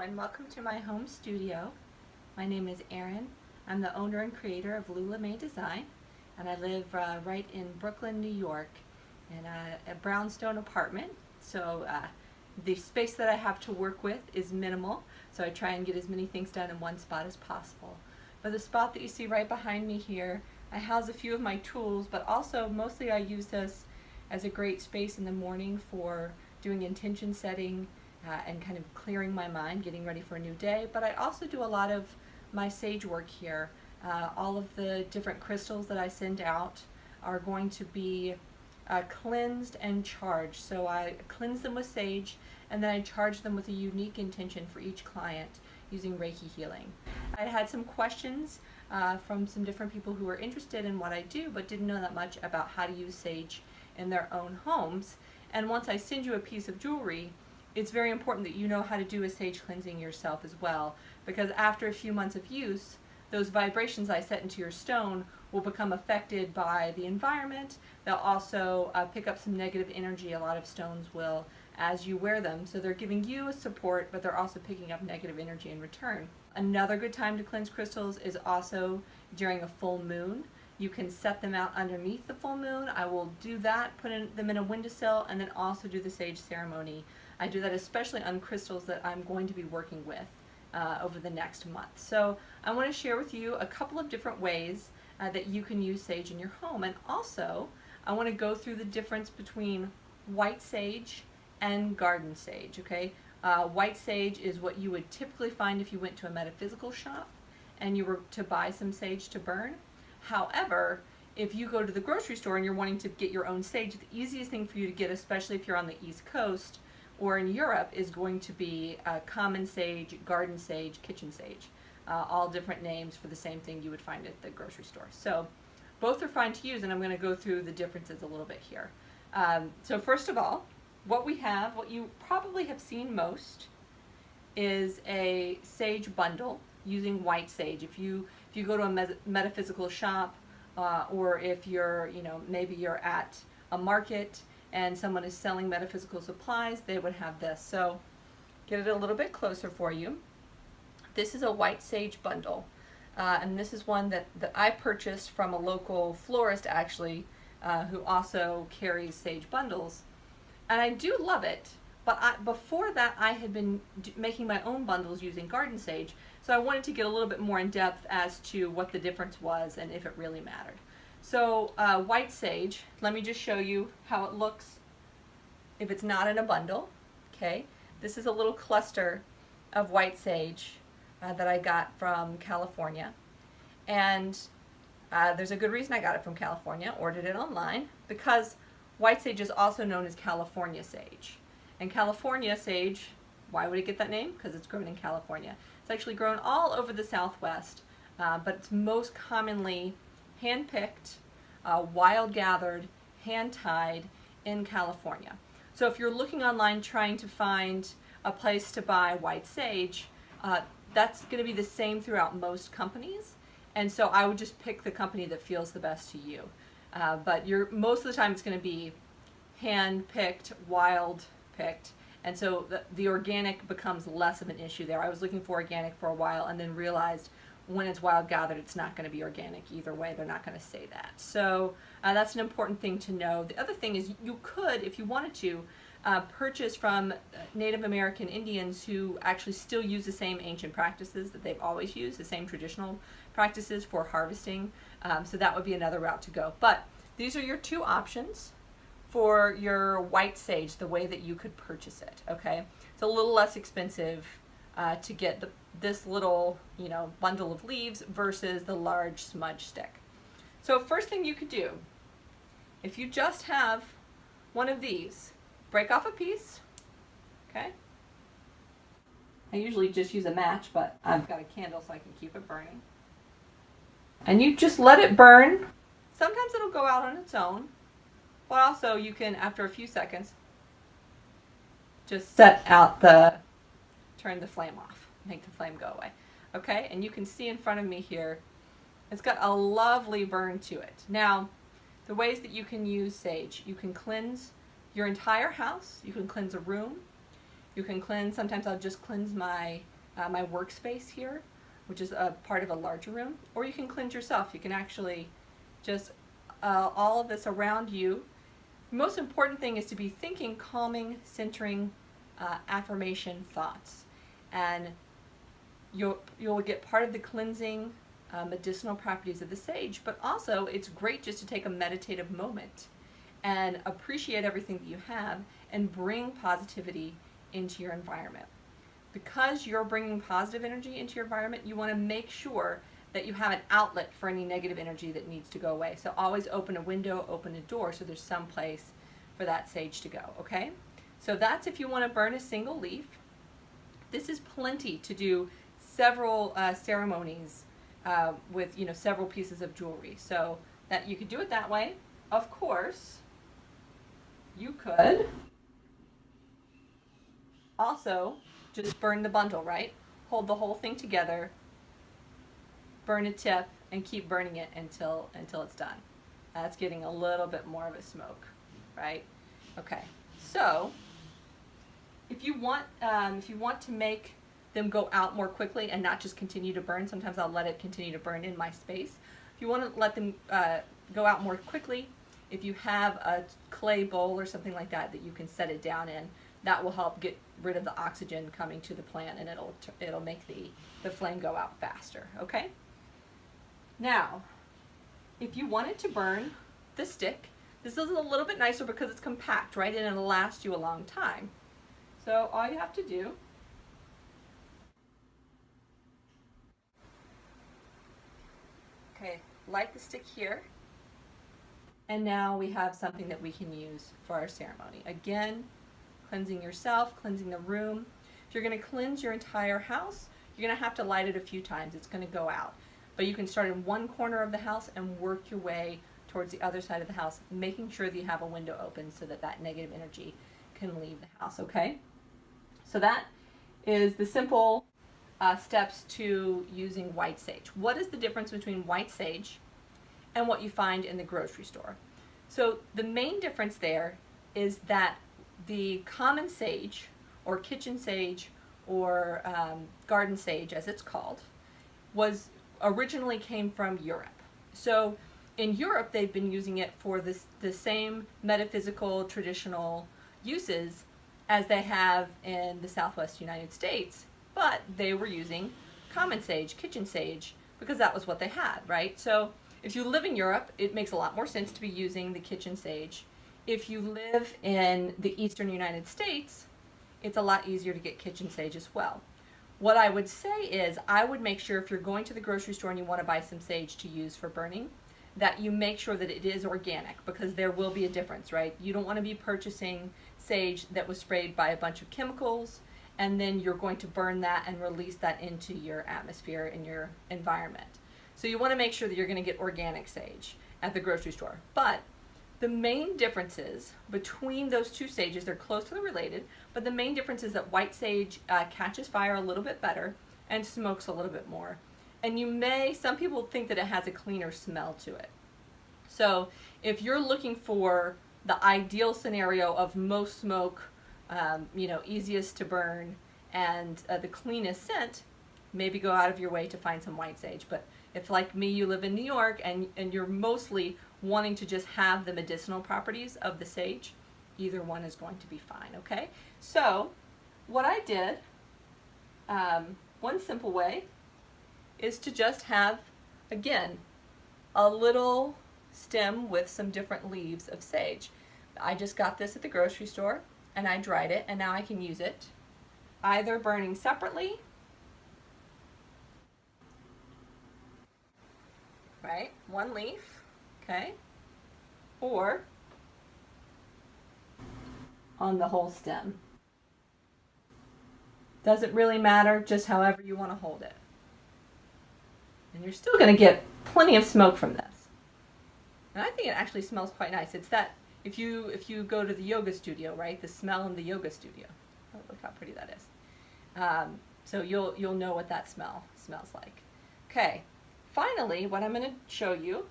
and welcome to my home studio. My name is Erin. I'm the owner and creator of Lula Design, and I live right in Brooklyn, New York in a brownstone apartment. So the space that I have to work with is minimal, so I try and get as many things done in one spot as possible. But the spot that you see right behind me here, I house a few of my tools, but also mostly I use this as a great space in the morning for doing intention setting and kind of clearing my mind, getting ready for a new day. But I also do a lot of my sage work here. All of the different crystals that I send out are going to be cleansed and charged. So I cleanse them with sage, and then I charge them with a unique intention for each client using Reiki healing. I had some questions from some different people who were interested in what I do but didn't know that much about how to use sage in their own homes. And once I send you a piece of jewelry, it's very important that you know how to do a sage cleansing yourself as well, because after a few months of use, those vibrations I set into your stone will become affected by the environment. They'll also pick up some negative energy. A lot of stones will as you wear them. So they're giving you a support, but they're also picking up negative energy in return. Another good time to cleanse crystals is also during a full moon. You can set them out underneath the full moon. I will do that, put them in a windowsill, and then also do the sage ceremony. I do that especially on crystals that I'm going to be working with over the next month. So I want to share with you a couple of different ways that you can use sage in your home. And also, I want to go through the difference between white sage and garden sage, okay? White sage is what you would typically find if you went to a metaphysical shop and you were to buy some sage to burn. However, if you go to the grocery store and you're wanting to get your own sage, the easiest thing for you to get, especially if you're on the East Coast or in Europe, is going to be common sage, garden sage, kitchen sage. All different names for the same thing you would find at the grocery store. So both are fine to use, and I'm going to go through the differences a little bit here. So first of all, what we have, what you probably have seen most, is a sage bundle using white sage. If you go to a metaphysical shop, or if you're, maybe you're at a market and someone is selling metaphysical supplies, they would have this. So get it a little bit closer for you. This is a white sage bundle, and this is one that I purchased from a local florist, actually, who also carries sage bundles. And I do love it, but before that I had been making my own bundles using garden sage, so I wanted to get a little bit more in depth as to what the difference was and if it really mattered. So white sage, let me just show you how it looks if it's not in a bundle. Okay, this is a little cluster of white sage that I got from California, and there's a good reason I got it from California, ordered it online, because white sage is also known as California sage. And California sage, why would it get that name? Because it's grown in California. It's actually grown all over the Southwest, but it's most commonly hand-picked, wild-gathered, hand-tied in California. So if you're looking online trying to find a place to buy white sage, that's going to be the same throughout most companies. And so I would just pick the company that feels the best to you. But most of the time it's going to be hand-picked, wild-picked. And so the organic becomes less of an issue there. I was looking for organic for a while and then realized when it's wild gathered, it's not going to be organic either way. They're not going to say that. So that's an important thing to know. The other thing is you could, if you wanted to, purchase from Native American Indians who actually still use the same ancient practices that they've always used, the same traditional practices for harvesting. So that would be another route to go. But these are your two options for your white sage, the way that you could purchase it, okay? It's a little less expensive to get this little, bundle of leaves versus the large smudge stick. So first thing you could do, if you just have one of these, break off a piece, okay? I usually just use a match, but I've got a candle so I can keep it burning. And you just let it burn. Sometimes it'll go out on its own, but also you can, after a few seconds, just turn the flame off, make the flame go away. Okay, and you can see in front of me here, it's got a lovely burn to it. Now, the ways that you can use sage, you can cleanse your entire house, you can cleanse a room, you can cleanse, sometimes I'll just cleanse my my workspace here, which is a part of a larger room, or you can cleanse yourself. You can actually just all of this around you. The most important thing is to be thinking calming, centering, affirmation thoughts, and you'll get part of the cleansing medicinal properties of the sage, but also it's great just to take a meditative moment and appreciate everything that you have and bring positivity into your environment. Because you're bringing positive energy into your environment, you want to make sure that you have an outlet for any negative energy that needs to go away. So always open a window, open a door, so there's some place for that sage to go, okay? So that's if you want to burn a single leaf. This is plenty to do several ceremonies with several pieces of jewelry. So that you could do it that way. Of course, you could also just burn the bundle, right? Hold the whole thing together, burn a tip, and keep burning it until it's done. That's getting a little bit more of a smoke, right? Okay, so if you want to make them go out more quickly and not just continue to burn, sometimes I'll let it continue to burn in my space. If you want to let them go out more quickly, if you have a clay bowl or something like that that you can set it down in, that will help get rid of the oxygen coming to the plant, and it'll make the flame go out faster, okay? Now, if you wanted to burn the stick, this is a little bit nicer because it's compact, right? And it'll last you a long time. So all you have to do light the stick here, and now we have something that we can use for our ceremony. Again, cleansing yourself, cleansing the room. If you're going to cleanse your entire house, you're going to have to light it a few times. It's going to go out. But you can start in one corner of the house and work your way towards the other side of the house, making sure that you have a window open so that that negative energy can leave the house, okay? So that is the simple steps to using white sage. What is the difference between white sage and what you find in the grocery store? So the main difference there is that the common sage, or kitchen sage, or garden sage as it's called, was originally came from Europe. So in Europe they've been using it for the same metaphysical traditional uses as they have in the Southwest United States, but they were using common sage, kitchen sage, because that was what they had, right? So if you live in Europe, it makes a lot more sense to be using the kitchen sage. If you live in the eastern United States, it's a lot easier to get kitchen sage as well. What I would say is I would make sure if you're going to the grocery store and you want to buy some sage to use for burning, that you make sure that it is organic, because there will be a difference, right? You don't want to be purchasing sage that was sprayed by a bunch of chemicals, and then you're going to burn that and release that into your atmosphere and your environment. So you want to make sure that you're going to get organic sage at the grocery store. But the main differences between those two sages, they're closely related, but the main difference is that white sage catches fire a little bit better and smokes a little bit more. And some people think that it has a cleaner smell to it. So if you're looking for the ideal scenario of most smoke, easiest to burn, and the cleanest scent, maybe go out of your way to find some white sage. But if, like me, you live in New York and you're mostly wanting to just have the medicinal properties of the sage, either one is going to be fine, okay? So what I did, one simple way, is to just have, again, a little stem with some different leaves of sage. I just got this at the grocery store and I dried it, and now I can use it either burning separately, right, one leaf, okay, or on the whole stem. Doesn't really matter, just however you want to hold it. And you're still going to get plenty of smoke from this. And I think it actually smells quite nice. It's that, if you go to the yoga studio, right, the smell in the yoga studio. Oh, look how pretty that is. So you'll know what that smells like. Okay, finally, what I'm going to show you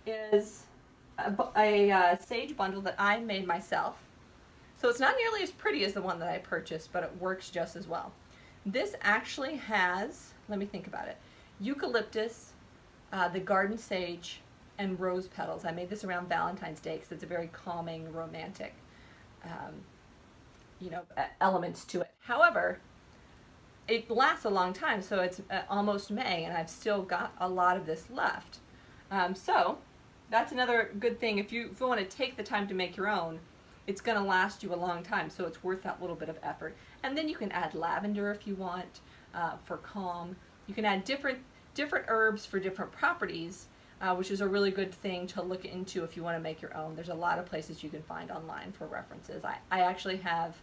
is a sage bundle that I made myself. So it's not nearly as pretty as the one that I purchased, but it works just as well. This actually has, let me think about it, eucalyptus, the garden sage, and rose petals. I made this around Valentine's Day because it's a very calming, romantic, elements to it. However, it lasts a long time, so it's almost May, and I've still got a lot of this left. So that's another good thing. If you want to take the time to make your own, it's going to last you a long time, so it's worth that little bit of effort. And then you can add lavender if you want for calm. You can add different herbs for different properties, which is a really good thing to look into if you want to make your own. There's a lot of places you can find online for references. I actually have,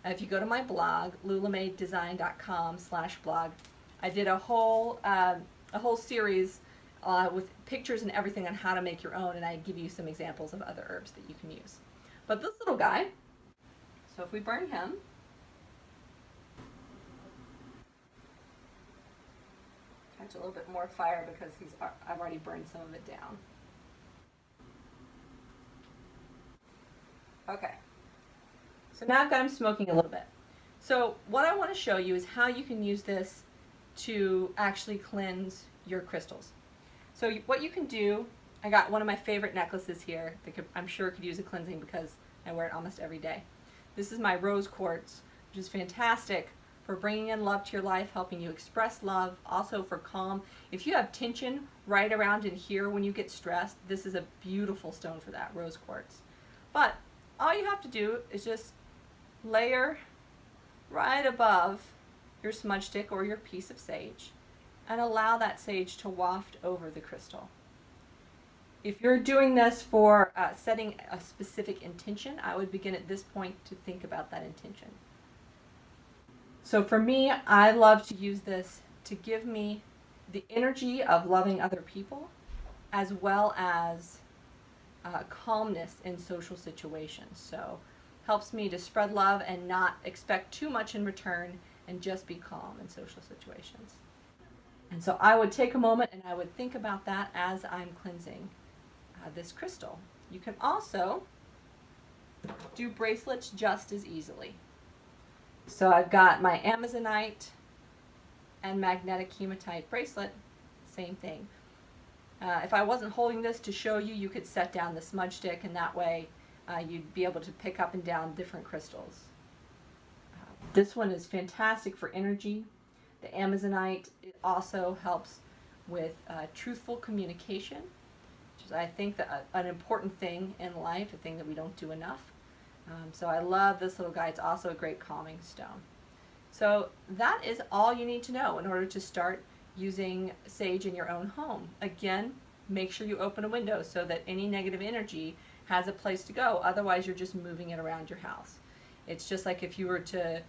if you go to my blog, lulamaydesign.com/blog, I did a whole series with pictures and everything on how to make your own, and I give you some examples of other herbs that you can use. But this little guy, so if we burn him, catch a little bit more fire because I've already burned some of it down. Okay, so now I've got him smoking a little bit. So what I want to show you is how you can use this to actually cleanse your crystals. So what you can do, I got one of my favorite necklaces here that I'm sure could use a cleansing because I wear it almost every day. This is my rose quartz, which is fantastic for bringing in love to your life, helping you express love, also for calm. If you have tension right around in here when you get stressed, this is a beautiful stone for that, rose quartz. But all you have to do is just layer right above your smudge stick or your piece of sage and allow that sage to waft over the crystal. If you're doing this for setting a specific intention, I would begin at this point to think about that intention. So for me, I love to use this to give me the energy of loving other people as well as calmness in social situations. So helps me to spread love and not expect too much in return and just be calm in social situations. And so I would take a moment and I would think about that as I'm cleansing this crystal. You can also do bracelets just as easily. So I've got my Amazonite and magnetic hematite bracelet, same thing. If I wasn't holding this to show you, you could set down the smudge stick and that way you'd be able to pick up and down different crystals. This one is fantastic for energy. The Amazonite also helps with truthful communication, which is, I think, an important thing in life, a thing that we don't do enough. So I love this little guy. It's also a great calming stone. So that is all you need to know in order to start using sage in your own home. Again, make sure you open a window so that any negative energy has a place to go. Otherwise, you're just moving it around your house. It's just like if you were to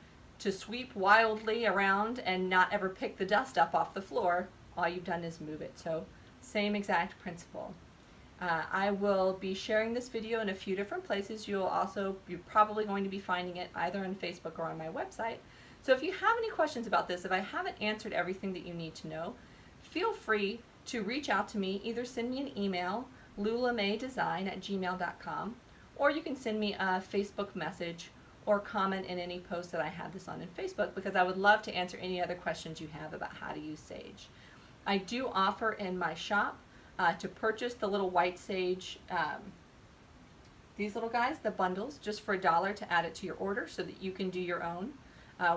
sweep wildly around and not ever pick the dust up off the floor, all you've done is move it. So same exact principle. I will be sharing this video in a few different places. You're probably going to be finding it either on Facebook or on my website. So if you have any questions about this, if I haven't answered everything that you need to know, feel free to reach out to me. Either send me an email, lulamaydesign@gmail.com, or you can send me a Facebook message or comment in any post that I have this on in Facebook, because I would love to answer any other questions you have about how to use sage. I do offer in my shop to purchase the little white sage, these little guys, the bundles, just for $1 to add it to your order so that you can do your own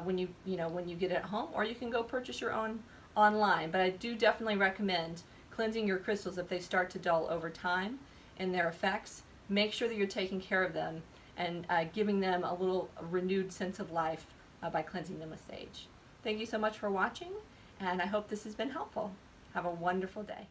when you get it at home, or you can go purchase your own online. But I do definitely recommend cleansing your crystals if they start to dull over time in their effects. Make sure that you're taking care of them and giving them a little renewed sense of life by cleansing them with sage. Thank you so much for watching, and I hope this has been helpful. Have a wonderful day.